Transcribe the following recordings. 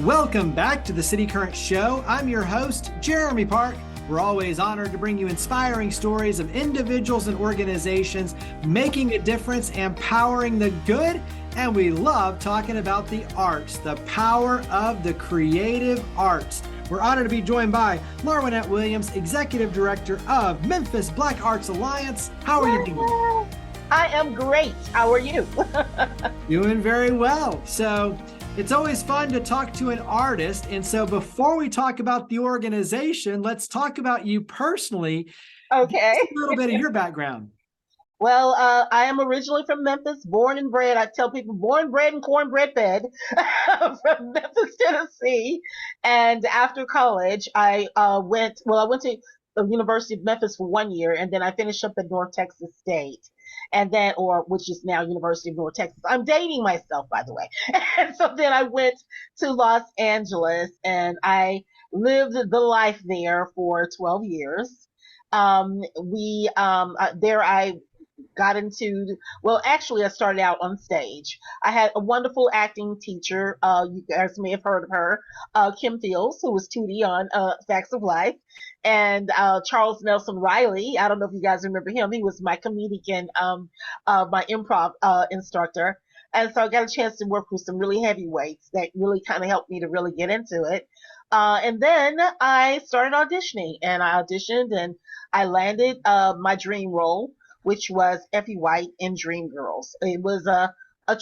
Welcome back to the City Current Show. I'm your host, Jeremy Park. We're always honored to bring you inspiring stories of individuals and organizations making a difference, empowering the good, and we love talking about the arts, the power of the creative arts. We're honored to be joined by Lar'Juanette Williams, Executive Director of Memphis Black Arts Alliance. How are you doing? I am great. How are you? Doing very well. So it's always fun to talk to an artist. And so before we talk about the organization, let's talk about you personally. Okay. Just a little bit of your background. Well, I am originally from Memphis, born and bred. I tell people born, bred, and cornbread fed from Memphis, Tennessee. And after college, I went to the University of Memphis for 1 year, and then I finished up at North Texas State. And then, which is now University of North Texas. I'm dating myself, by the way. And so then I went to Los Angeles and I lived the life there for 12 years. There I got into, well, actually I started out on stage. I had a wonderful acting teacher. You guys may have heard of her, Kim Fields, who was Tootie on Facts of Life. And Charles Nelson Riley, I don't know if you guys remember him. He was my comedic and my improv instructor. And so I got a chance to work with some really heavyweights that really kind of helped me to really get into it. And then I started auditioning, and I auditioned and I landed my dream role, which was Effie White in Dreamgirls. It was a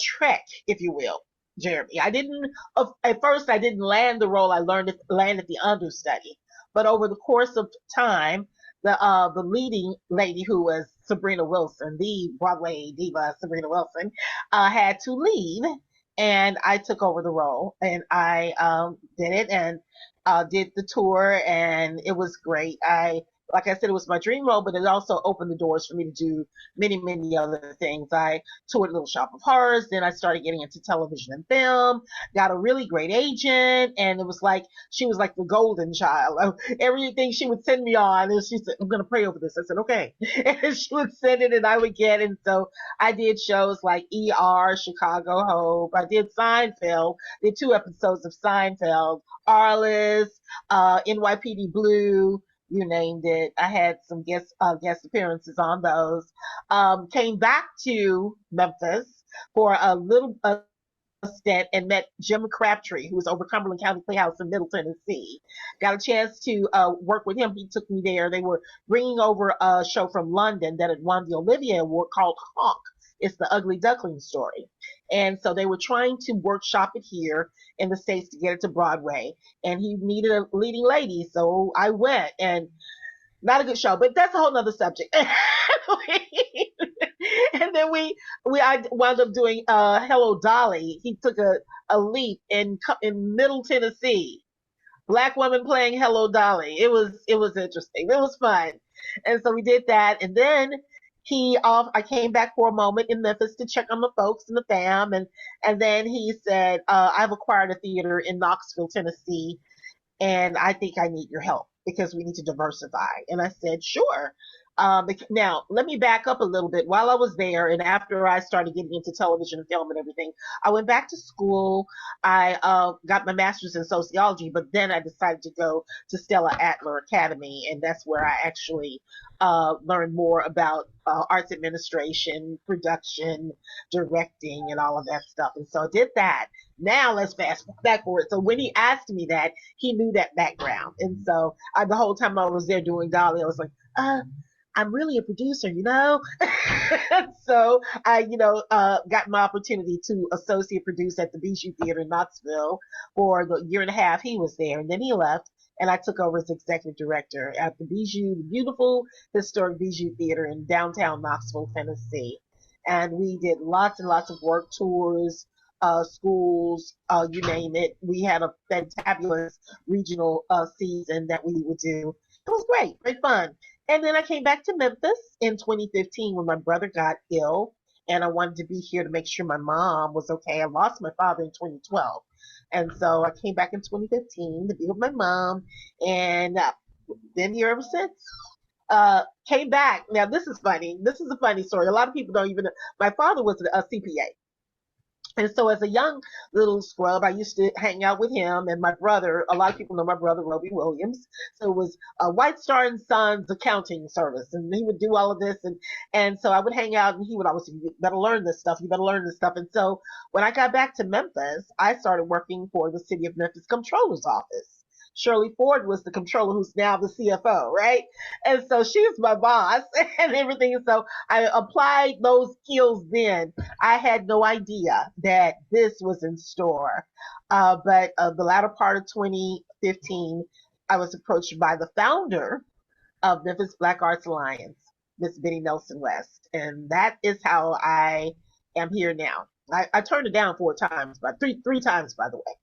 trek, if you will, Jeremy. At first I didn't land the role. I landed the understudy. But over the course of time, the leading lady, who was Sabrina Wilson, the Broadway diva Sabrina Wilson, had to leave, and I took over the role, and I did it and did the tour, and it was great. Like I said, it was my dream role, but it also opened the doors for me to do many, many other things. I toured Little Shop of Horrors. Then I started getting into television and film, got a really great agent. And it was like, she was like the golden child. Everything she would send me on, and she said, I'm going to pray over this. I said, okay. And she would send it and I would get it. And so I did shows like ER, Chicago Hope. I did Seinfeld, did 2 episodes of Seinfeld, Arliss, NYPD Blue. You named it. I had some guest appearances on those. Came back to Memphis for a little stint and met Jim Crabtree, who was over Cumberland County Playhouse in Middle Tennessee. Got a chance to work with him. He took me there. They were bringing over a show from London that had won the Olivier Award called Honk. It's the Ugly Duckling story. And so they were trying to workshop it here in the States to get it to Broadway. And he needed a leading lady. So I went, and not a good show, but that's a whole nother subject. And then I wound up doing Hello Dolly. He took a leap in Middle Tennessee. Black woman playing Hello Dolly. It was interesting. It was fun. And so we did that. And then I came back for a moment in Memphis to check on the folks and the fam, and then he said, I've acquired a theater in Knoxville, Tennessee, and I think I need your help because we need to diversify. And I said, sure. Now, let me back up a little bit. While I was there and after I started getting into television and film and everything, I went back to school. I got my master's in sociology, but then I decided to go to Stella Adler Academy, and that's where I actually learned more about arts administration, production, directing, and all of that stuff. And so I did that. Now let's fast forward. So when he asked me that, he knew that background. And so the whole time I was there doing Dolly, I was like, I'm really a producer, you know? So I, got my opportunity to associate produce at the Bijou Theater in Knoxville for the year and a half he was there. And then he left, and I took over as executive director at the Bijou, the beautiful historic Bijou Theater in downtown Knoxville, Tennessee. And we did lots and lots of work tours, schools, you name it. We had a fantabulous regional season that we would do. It was great fun. And then I came back to Memphis in 2015 when my brother got ill, and I wanted to be here to make sure my mom was okay. I lost my father in 2012. And so I came back in 2015 to be with my mom, and been here ever since. Came back. Now, this is funny. This is a funny story. A lot of people don't even know. My father was a CPA. And so as a young little scrub, I used to hang out with him and my brother. A lot of people know my brother, Roby Williams. So it was a White Star and Sons accounting service. And he would do all of this. And so I would hang out and he would always say, you better learn this stuff. You better learn this stuff. And so when I got back to Memphis, I started working for the city of Memphis Comptroller's office. Shirley Ford was the controller who's now the CFO, right? And so she was my boss and everything. So I applied those skills then. I had no idea that this was in store. But the latter part of 2015, I was approached by the founder of Memphis Black Arts Alliance, Miss Benny Nelson West. And that is how I am here now. I turned it down 4 times, but three times, by the way.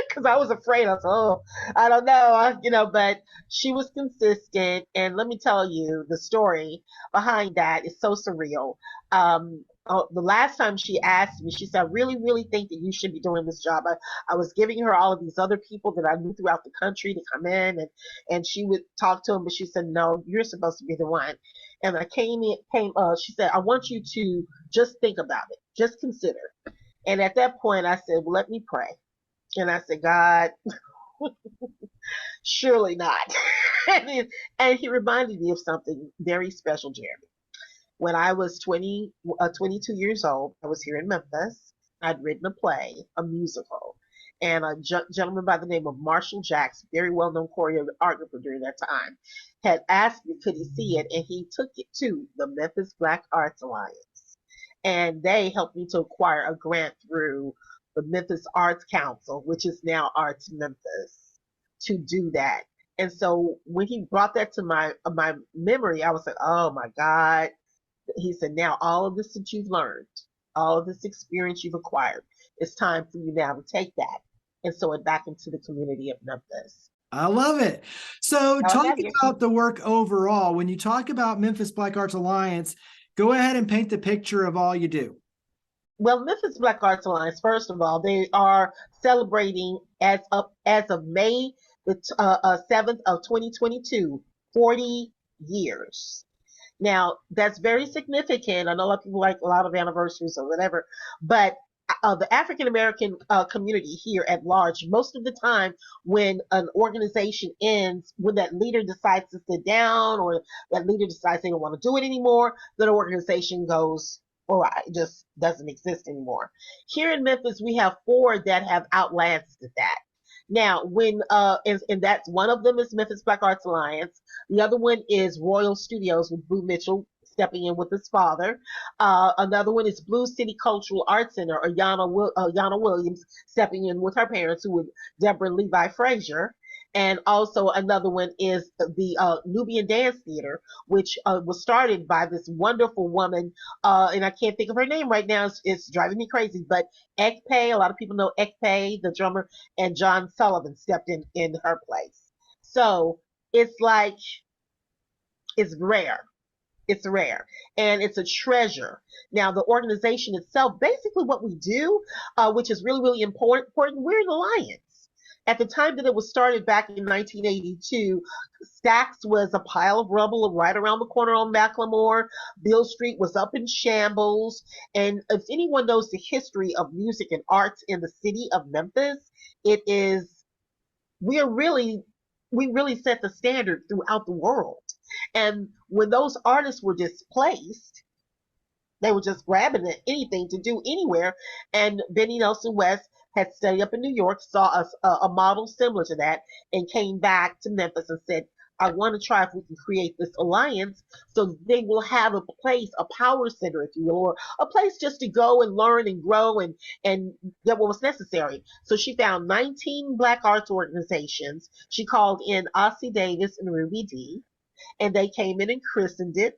Because I was afraid. I was, oh, I don't know, but she was consistent. And let me tell you, the story behind that is so surreal. The last time she asked me, she said, I really, really think that you should be doing this job. I was giving her all of these other people that I knew throughout the country to come in and she would talk to them, but she said, no, you're supposed to be the one. And I she said, I want you to just think about it, just consider. And at that point, I said, well, let me pray. And I said, God, surely not. And he reminded me of something very special, Jeremy. When I was 22 years old, I was here in Memphis. I'd written a play, a musical, and a gentleman by the name of Marshall Jacks, very well-known choreographer during that time, had asked me could he see it, and he took it to the Memphis Black Arts Alliance, and they helped me to acquire a grant through the Memphis Arts Council, which is now Arts Memphis, to do that. And so when he brought that to my memory, I was like, oh my God. He said, now all of this that you've learned, all of this experience you've acquired, it's time for you now to take that and sow it back into the community of Memphis. I love it. So How I talk got here. about the work overall. When you talk about Memphis Black Arts Alliance, go ahead and paint the picture of all you do. Well, Memphis Black Arts Alliance, first of all, they are celebrating as of May the 7th of 2022, 40 years. Now, that's very significant. I know a lot of people like a lot of anniversaries or whatever, but the African American community here at large, most of the time when an organization ends, when that leader decides to sit down or that leader decides they don't want to do it anymore, then the organization goes, all right, it just doesn't exist anymore. Here in Memphis, we have 4 that have outlasted that. Now, and that's one of them is Memphis Black Arts Alliance. The other one is Royal Studios with Boo Mitchell stepping in with his father. Another one is Blue City Cultural Arts Center, or Yana Williams stepping in with her parents, who were Deborah and Levi Frazier. And also another one is the Nubian Dance Theater, which was started by this wonderful woman, and I can't think of her name right now. It's driving me crazy. But Ekpe, a lot of people know Ekpe, the drummer, and John Sullivan stepped in her place. So it's like it's rare. It's rare and it's a treasure. Now, the organization itself, basically what we do, which is really, really important, we're an alliance. At the time that it was started back in 1982, Stacks was a pile of rubble right around the corner on Macklemore. Beale Street was up in shambles. And if anyone knows the history of music and arts in the city of Memphis, it is, we are really, we really set the standard throughout the world. And when those artists were displaced, they were just grabbing at anything to do anywhere. And Benny Nelson West had studied up in New York, saw a model similar to that, and came back to Memphis and said, I want to try if we can create this alliance so they will have a place, a power center, if you will, or a place just to go and learn and grow and get what was necessary. So she found 19 Black arts organizations. She called in Ossie Davis and Ruby Dee, and they came in and christened it.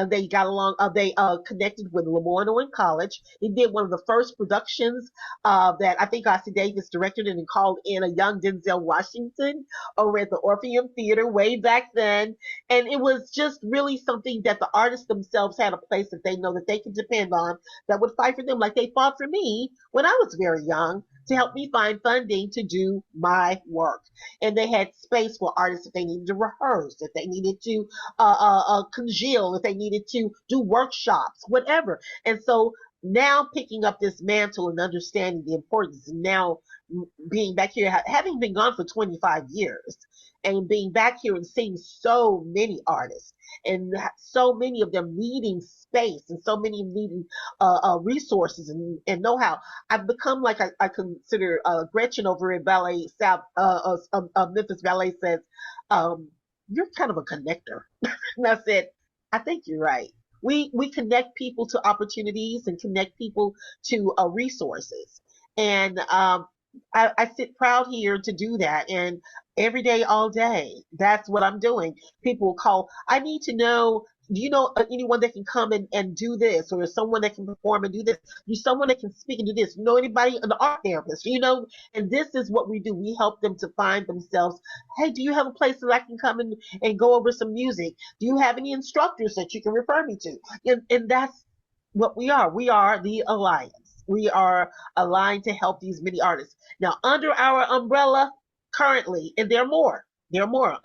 They got along. They connected with Lemoyne College. They did one of the first productions that I think Ossie Davis directed and called in a young Denzel Washington over at the Orpheum Theater way back then. And it was just really something that the artists themselves had a place that they know that they could depend on that would fight for them, like they fought for me when I was very young to help me find funding to do my work. And they had space for artists if they needed to rehearse, if they needed to congeal, if they needed to do workshops, whatever. And so now picking up this mantle and understanding the importance, and now being back here, having been gone for 25 years, and being back here and seeing so many artists and so many of them needing space and so many needing resources and know-how. I've become like I consider Gretchen over in Ballet South, Memphis Ballet says, you're kind of a connector. And I said, I think you're right. We connect people to opportunities and connect people to resources. And I sit proud here to do that. And every day, all day, that's what I'm doing. People will call, I need to know, do you know anyone that can come and do this? Or someone that can perform and do this? Do someone that can speak and do this? You know anybody, an art therapist? You know, and this is what we do. We help them to find themselves. Hey, do you have a place that I can come and go over some music? Do you have any instructors that you can refer me to? And that's what we are. We are the Alliance. We are aligned to help these many artists. Now, under our umbrella currently, and there are more,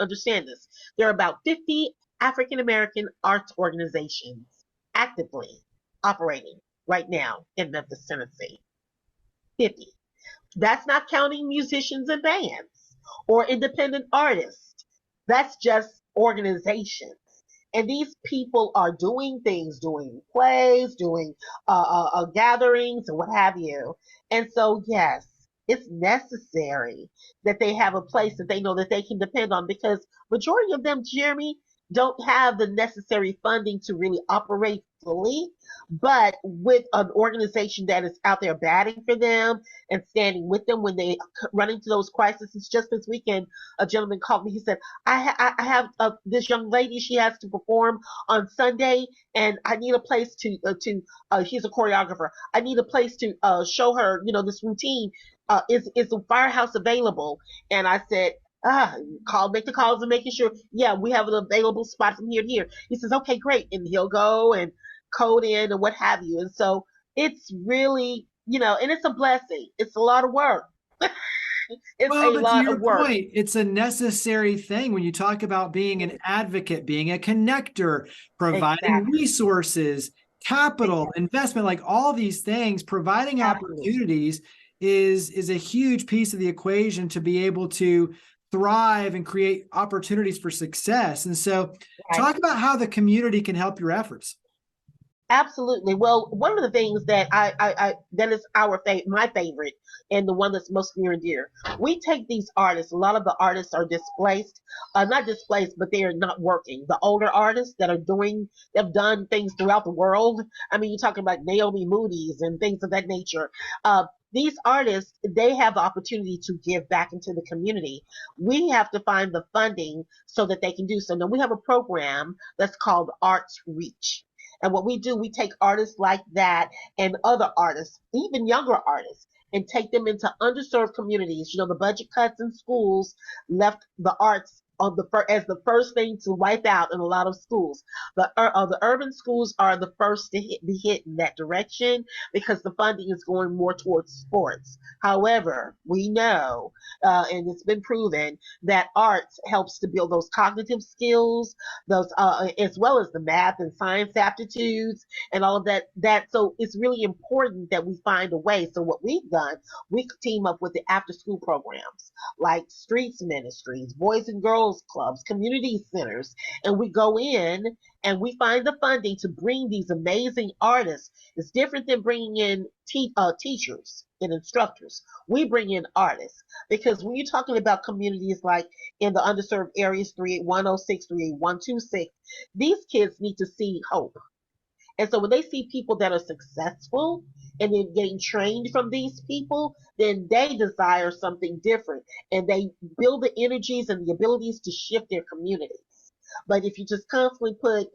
understand this, there are about 50 African American arts organizations actively operating right now in Memphis, Tennessee. 50. That's not counting musicians and bands or independent artists. That's just organizations. And these people are doing things, doing plays, doing gatherings, and what have you. And so, yes, it's necessary that they have a place that they know that they can depend on, because majority of them, Jeremy, don't have the necessary funding to really operate fully. But with an organization that is out there batting for them and standing with them when they run into those crises. Just this weekend, a gentleman called me. He said, I have this young lady. She has to perform on Sunday, and I need a place he's a choreographer. I need a place to show her, this routine. Is the firehouse available? And I said, make the calls and making sure, yeah, we have an available spot from here to here. He says, okay, great. And he'll go and code in and what have you. And so it's really, and it's a blessing. It's a lot of work. It's Well, a but to lot your of work. point, it's a necessary thing when you talk about being an advocate, being a connector, providing Exactly. resources, capital, Exactly. investment, like all these things, providing Absolutely. opportunities is a huge piece of the equation to be able to thrive and create opportunities for success. And so Right. talk about how the community can help your efforts. Absolutely. Well, one of the things that I that is my favorite, and the one that's most near and dear. We take these artists. A lot of the artists are displaced, not displaced, but they are not working. The older artists that have done things throughout the world. I mean, you're talking about Naomi Moody's and things of that nature. These artists, they have the opportunity to give back into the community. We have to find the funding so that they can do so. Now, we have a program that's called Arts Reach. And what we do, we take artists like that and other artists, even younger artists, and take them into underserved communities. The budget cuts in schools left the arts on as the first thing to wipe out in a lot of schools. The urban schools are the first to be hit in that direction because the funding is going more towards sports. However, we know, and it's been proven, that arts helps to build those cognitive skills, those as well as the math and science aptitudes and all of that. So it's really important that we find a way. So what we've done, we team up with the after school programs like streets ministries, boys and girls clubs, community centers, and we go in and we find the funding to bring these amazing artists. It's different than bringing in teachers and instructors. We bring in artists because when you're talking about communities like in the underserved areas, 38106, 38126, these kids need to see hope. And so when they see people that are successful and then getting trained from these people, then they desire something different and they build the energies and the abilities to shift their communities. But if you just constantly put,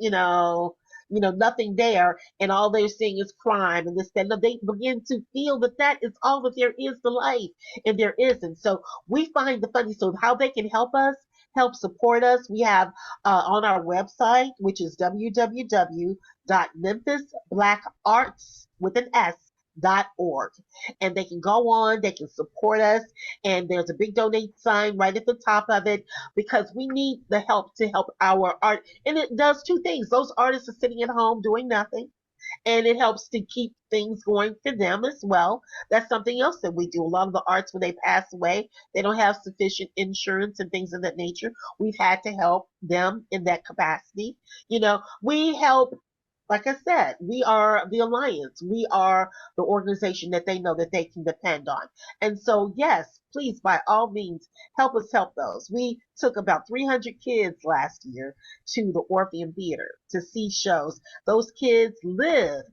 nothing there and all they're seeing is crime and this, then they begin to feel that that is all that there is to life, and there isn't. So we find the funding. So how they can help us, help support us, we have on our website, which is www.memphisblackarts with an S.org, and they can go on, they can support us, and there's a big donate sign right at the top of it because we need the help to help our art. And it does two things. Those artists are sitting at home doing nothing, and it helps to keep things going for them as well. That's something else that we do. A lot of the arts, when they pass away, they don't have sufficient insurance and things of that nature. We've had to help them in that capacity. We help, like I said, we are the alliance. We are the organization that they know that they can depend on. And so, yes, please, by all means, help us help those. We took about 300 kids last year to the Orpheum Theater to see shows. Those kids live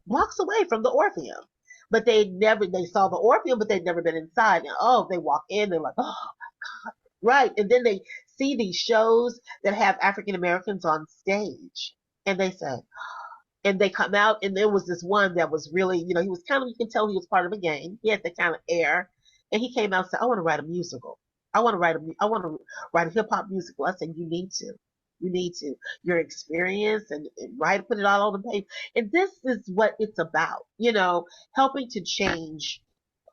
blocks away from the Orpheum. But they saw the Orpheum, but they'd never been inside. And they walk in, they're like, oh, right. And then they see these shows that have African Americans on stage. And they say, and they come out, and there was this one that was really, he was kind of, you can tell he was part of a gang. He had that kind of air. And he came out and said, I want to write a musical. I want to write a hip hop musical. I said, you need to. You need to. Your experience and put it all on the page. And this is what it's about, helping to change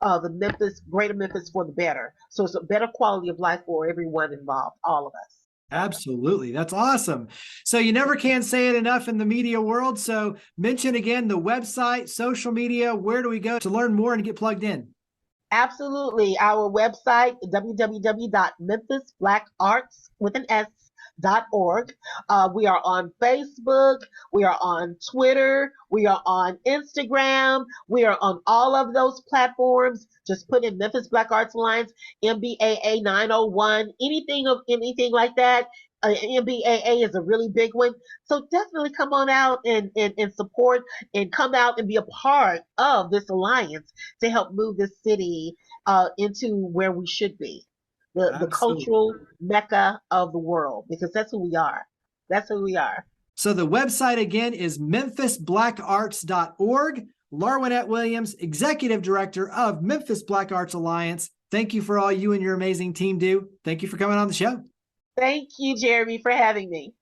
the Greater Memphis for the better. So it's a better quality of life for everyone involved, all of us. Absolutely. That's awesome. So you never can say it enough in the media world. So mention again the website, social media. Where do we go to learn more and get plugged in? Absolutely. Our website, www.memphisblackarts.org. We are on Facebook. We are on Twitter. We are on Instagram. We are on all of those platforms. Just put in Memphis Black Arts Alliance, MBAA 901, anything like that. MBAA is a really big one. So definitely come on out and support and come out and be a part of this alliance to help move this city into where we should be. The cultural mecca of the world, because that's who we are. That's who we are. So the website again is memphisblackarts.org. Lar'Juanette Williams, Executive Director of Memphis Black Arts Alliance. Thank you for all you and your amazing team do. Thank you for coming on the show. Thank you, Jeremy, for having me.